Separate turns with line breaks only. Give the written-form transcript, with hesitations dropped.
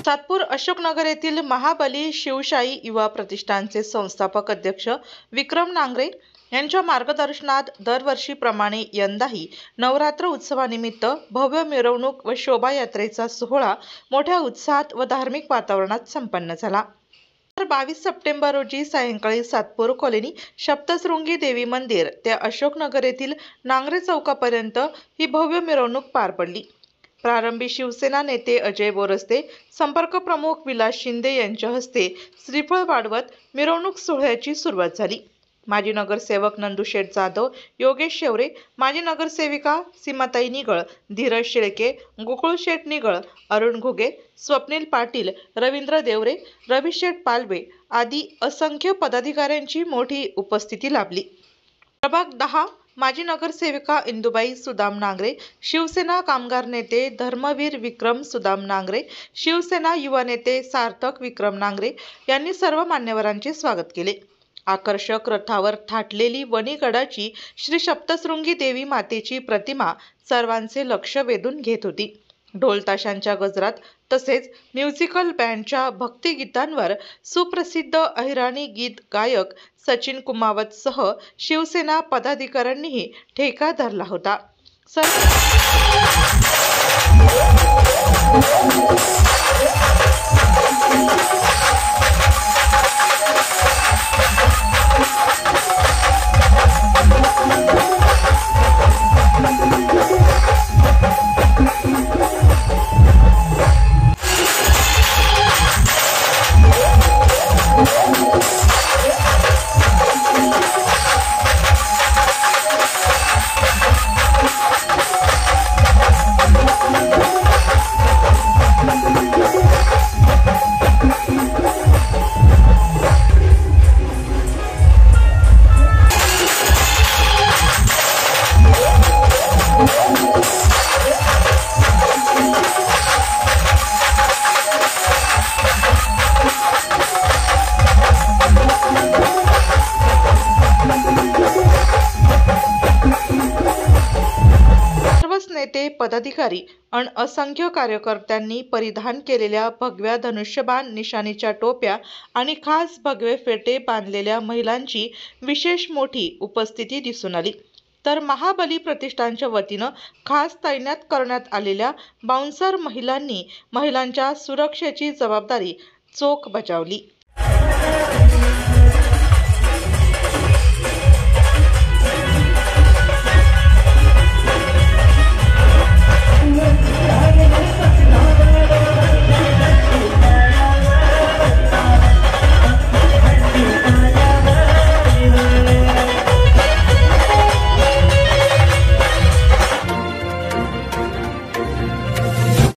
सातपूर अशोकनगर येथील महाबली शिवशाही युवा प्रतिष्ठानचे संस्थापक अध्यक्ष विक्रम नांगरे यांच्या मार्गदर्शनात दरवर्षीप्रमाणे यंदाही नवरात्र उत्सवानिमित्त भव्य मिरवणूक व शोभायात्रेचा सोहळा मोठ्या उत्साहात व धार्मिक वातावरणात संपन्न झाला। 22 सप्टेंबर रोजी सायंकाळी सातपूर कॉलनी सप्तशृंगी देवी मंदिर ते अशोकनगर येथील नांगरे चौकापर्यंत ही भव्य मिरवणूक पार पडली। प्रारंभी शिवसेना नेते अजय बोरस्ते, संपर्क प्रमुख विलास शिंदे यांच्या हस्ते श्रीफळ वाढवत मिरवणूक सोहळ्याची सुरुवात झाली। माजी नगरसेवक नंदुशेठ जाधव, योगेश शेवरे, माजी नगरसेविका सीमाताई निगळ, धीरज शेळके, गोकुळशेठ निगळ, अरुण घुगे, स्वप्नील पाटील, रवींद्र देवरे, रविशेठ पालवे आदी असंख्य पदाधिकाऱ्यांची मोठी उपस्थिती लाभली। प्रभाग 10 माजी नगरसेविका इंदुबाई सुदाम नांगरे, शिवसेना कामगार नेते धर्मवीर विक्रम सुदाम नांगरे, शिवसेना युवा नेते सार्थक विक्रम नांगरे यांनी सर्व मान्यवरांचे स्वागत केले। आकर्षक रथावर थाटलेली वणीगडाची श्री सप्तशृंगी देवी मातेची प्रतिमा सर्वांचे लक्ष वेधून घेत होती। ढोल ताशांच्या गजरात तसेच म्युझिकल बँडच्या भक्तिगीतांवर सुप्रसिद्ध अहिराणी गीत गायक सचिन कुमावत सह शिवसेना पदाधिकाऱ्यांनीही ठेका धरला होता। नेते पदाधिकारी आणि असंख्य कार्यकर्त्यांनी परिधान केलेल्या भगव्या धनुष्यबाण निशाणीच्या टोप्या आणि खास भगवे फेटे बांधलेल्या महिलांची विशेष मोठी उपस्थिती दिसून आली। तर महाबली प्रतिष्ठानच्या वतीनं खास तैनात करण्यात आलेल्या बाउन्सर महिलांनी महिलांच्या सुरक्षेची जबाबदारी चोख बजावली।